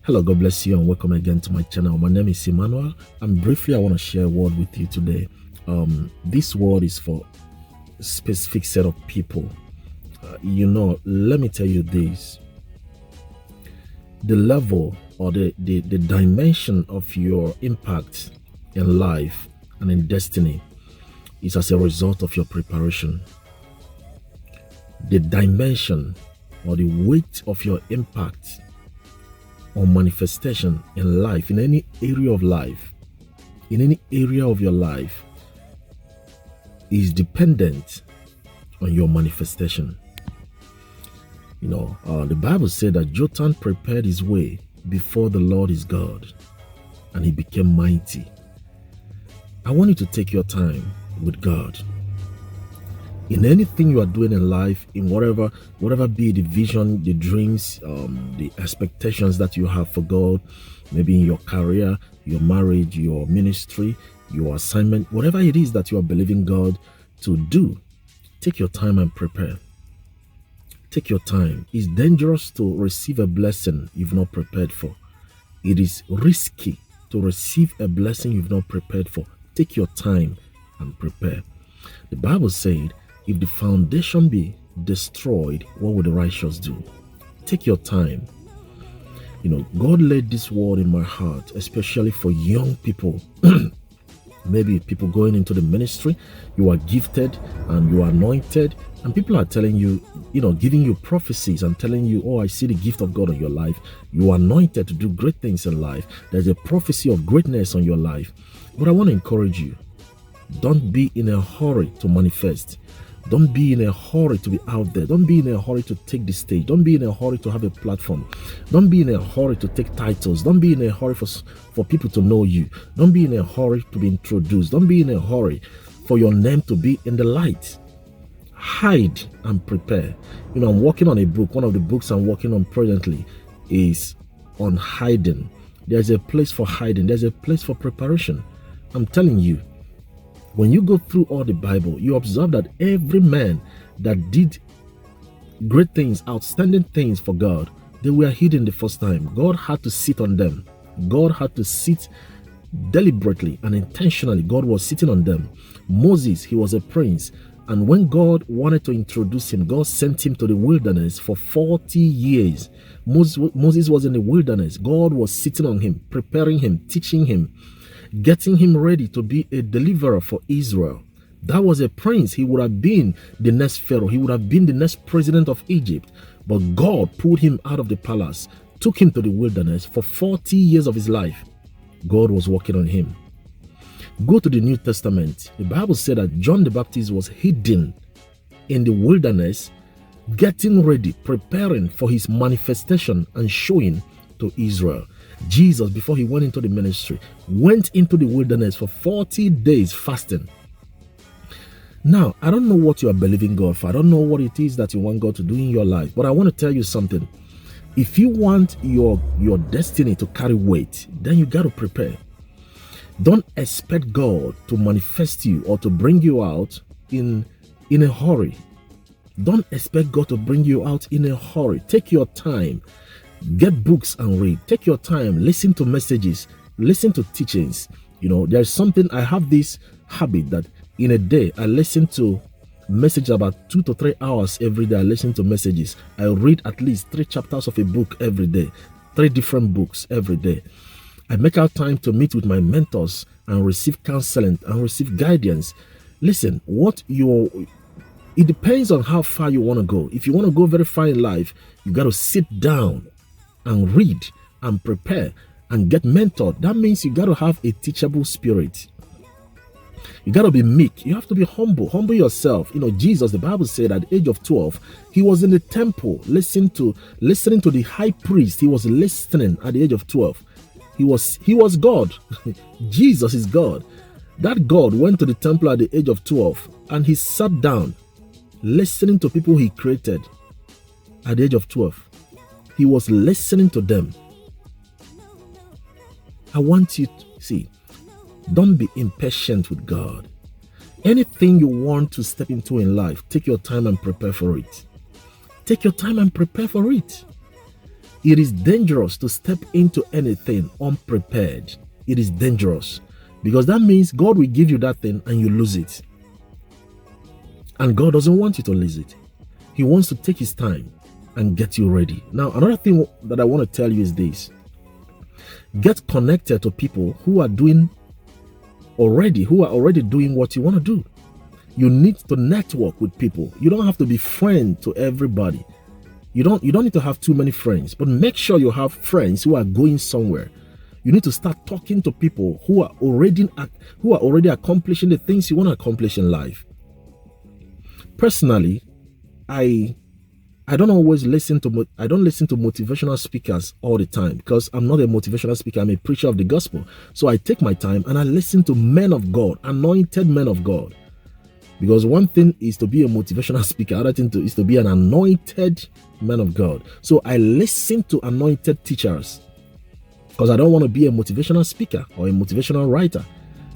Hello, God bless you and welcome again to my channel. My name is Emmanuel, and briefly I want to share a word with you today. This word is for a specific set of people. Let me tell you this. The level or the dimension of your impact in life and in destiny is as a result of your preparation. The dimension or the weight of your impact or manifestation in life, in any area of life, in any area of your life, is dependent on your manifestation. The Bible said that Jotham prepared his way before the Lord his God, and he became mighty. I want you to take your time with God. In anything you are doing in life, in whatever be the vision, the dreams, the expectations that you have for God, maybe in your career, your marriage, your ministry, your assignment, whatever it is that you are believing God to do, take your time and prepare. Take your time. It's dangerous to receive a blessing you've not prepared for. It is risky to receive a blessing you've not prepared for. Take your time and prepare. The Bible said, if the foundation be destroyed, what will the righteous do? Take your time. God laid this word in my heart, especially for young people. Maybe people going into the ministry, you are gifted and you are anointed, and people are telling you, giving you prophecies and telling you, oh, I see the gift of God on your life. You are anointed to do great things in life. There's a prophecy of greatness on your life. But I want to encourage you, don't be in a hurry to manifest. Don't be in a hurry to be out there. Don't be in a hurry to take the stage. Don't be in a hurry to have a platform. Don't be in a hurry to take titles. Don't be in a hurry for people to know you. Don't be in a hurry to be introduced. Don't be in a hurry for your name to be in the light. Hide and prepare. I'm working on a book. One of the books I'm working on presently is on hiding. There's a place for hiding. There's a place for preparation. I'm telling you, when you go through all the Bible, you observe that every man that did great things, outstanding things for God, they were hidden the first time. God had to sit on them. God had to sit deliberately and intentionally. God was sitting on them. Moses, he was a prince. And when God wanted to introduce him, God sent him to the wilderness for 40 years. Moses was in the wilderness. God was sitting on him, preparing him, teaching him, getting him ready to be a deliverer for Israel. That was a prince. He would have been the next Pharaoh. He would have been the next president of Egypt. But God pulled him out of the palace, took him to the wilderness for 40 years of his life. God was working on him. Go to the New Testament. The Bible said that John the Baptist was hidden in the wilderness, getting ready, preparing for his manifestation and showing to Israel. Jesus, before he went into the ministry, went into the wilderness for 40 days fasting. Now, I don't know what you are believing God for. I don't know what it is that you want God to do in your life. But I want to tell you something. If you want your destiny to carry weight, then you got to prepare. Don't expect God to manifest you or to bring you out in a hurry. Don't expect God to bring you out in a hurry. Take your time. Get books and read. Take your time. Listen to messages. Listen to teachings. There's something, I have this habit that in a day, I listen to messages about 2 to 3 hours every day. I listen to messages. I read at least 3 chapters of a book every day. 3 different books every day. I make out time to meet with my mentors and receive counseling and receive guidance. Listen, it depends on how far you want to go. If you want to go very far in life, you got to sit down and read and prepare and get mentored. That means you got to have a teachable spirit. You got to be meek. You have to be humble. Humble yourself. Jesus, the Bible said at the age of 12, he was in the temple listening to the high priest. He was listening at the age of 12. He was God. Jesus is God. That God went to the temple at the age of 12 and he sat down listening to people he created at the age of 12. He was listening to them. I want you to see, don't be impatient with God. Anything you want to step into in life, take your time and prepare for it. Take your time and prepare for it. It is dangerous to step into anything unprepared. It is dangerous because that means God will give you that thing and you lose it. And God doesn't want you to lose it. He wants to take his time and get you ready. Now, another thing that I want to tell you is this. Get connected to people who are already doing what you want to do. You need to network with people. You don't have to be friend to everybody. You don't need to have too many friends, but make sure you have friends who are going somewhere. You need to start talking to people who are already accomplishing the things you want to accomplish in life. Personally, I don't listen to motivational speakers all the time because I'm not a motivational speaker. I'm a preacher of the gospel. So I take my time and I listen to men of God, anointed men of God. Because one thing is to be a motivational speaker, other thing is to be an anointed man of God. So I listen to anointed teachers because I don't want to be a motivational speaker or a motivational writer.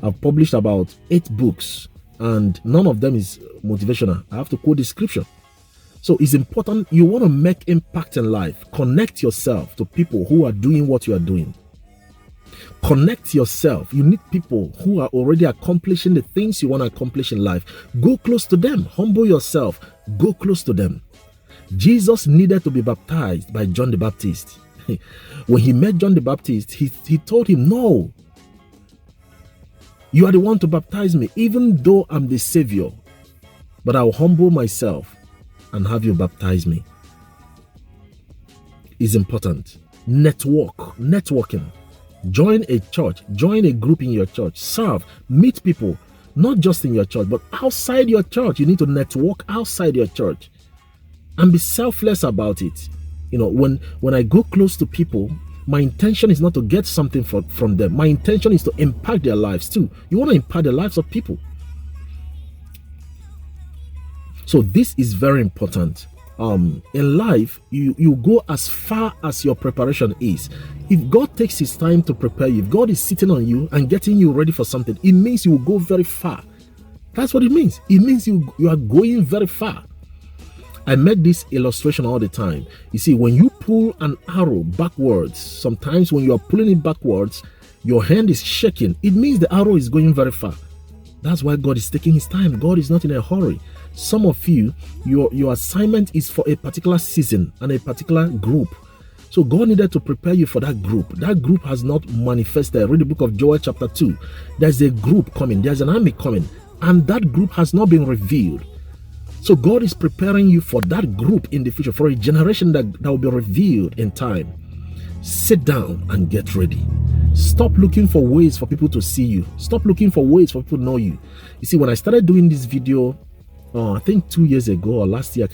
I've published about 8 books and none of them is motivational. I have to quote the scripture. So it's important. You want to make impact in life. Connect yourself to people who are doing what you are doing. Connect yourself. You need people who are already accomplishing the things you want to accomplish in life. Go close to them. Humble yourself. Go close to them. Jesus needed to be baptized by John the Baptist. When he met John the Baptist, he told him, no, you are the one to baptize me, even though I'm the Savior. But I'll humble myself and have you baptize me. Is important. Networking. Join a church, join a group in your church, serve, meet people, not just in your church, but outside your church. You need to network outside your church and be selfless about it. You know, when I go close to people, my intention is not to get something from them. My intention is to impact their lives too. You want to impact the lives of people. So this is very important. In life, you go as far as your preparation is. If God takes his time to prepare you, if God is sitting on you and getting you ready for something, it means you will go very far. That's what it means. It means you are going very far. I make this illustration all the time. You see, when you pull an arrow backwards, sometimes when you are pulling it backwards, your hand is shaking. It means the arrow is going very far. That's why God is taking his time. God is not in a hurry. Some of you, your assignment is for a particular season and a particular group. So God needed to prepare you for that group. That group has not manifested. Read the book of Joel chapter 2. There's a group coming. There's an army coming. And that group has not been revealed. So God is preparing you for that group in the future, for a generation that will be revealed in time. Sit down and get ready. Stop looking for ways for people to see you. Stop looking for ways for people to know you. You see, when I started doing this video, I think 2 years ago or last year,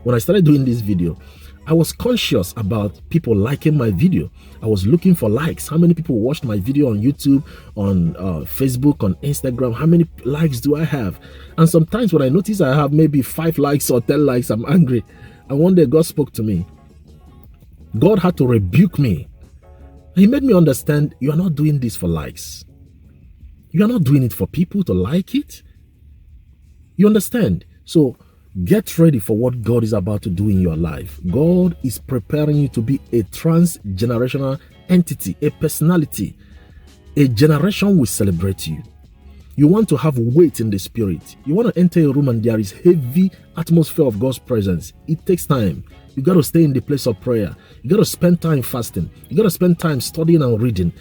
when I started doing this video, I was conscious about people liking my video. I was looking for likes. How many people watched my video on YouTube, on Facebook, on Instagram? How many likes do I have? And sometimes when I notice I have maybe 5 likes or 10 likes, I'm angry. And one day God spoke to me. God had to rebuke me. He made me understand, you are not doing this for likes. You are not doing it for people to like it. You understand? So get ready for what God is about to do in your life. God is preparing you to be a transgenerational entity, a personality. A generation will celebrate you. You want to have weight in the spirit. You want to enter a room and there is heavy atmosphere of God's presence. It takes time. You got to stay in the place of prayer. You got to spend time fasting. You got to spend time studying and reading.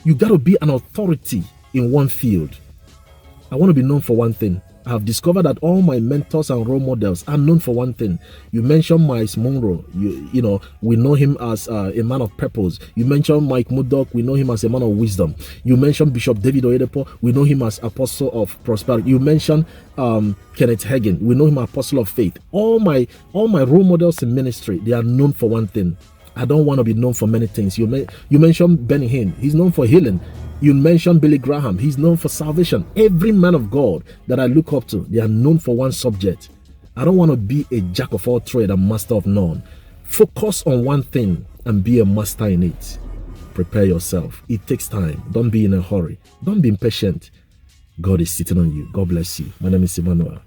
You got to be an authority in one field. I want to be known for one thing. I have discovered that all my mentors and role models are known for one thing. You mentioned Miles Monroe. You know, we know him as a man of purpose. You mentioned Mike Murdock. We know him as a man of wisdom. You mentioned Bishop David Oyedepo. We know him as apostle of prosperity. You mentioned Kenneth Hagin. We know him as apostle of faith. All my role models in ministry, they are known for one thing. I don't want to be known for many things. You mentioned Benny Hinn. He's known for healing. You mentioned Billy Graham. He's known for salvation. Every man of God that I look up to, they are known for one subject. I don't want to be a jack of all trades and master of none. Focus on one thing and be a master in it. Prepare yourself. It takes time. Don't be in a hurry. Don't be impatient. God is sitting on you. God bless you. My name is Emmanuel.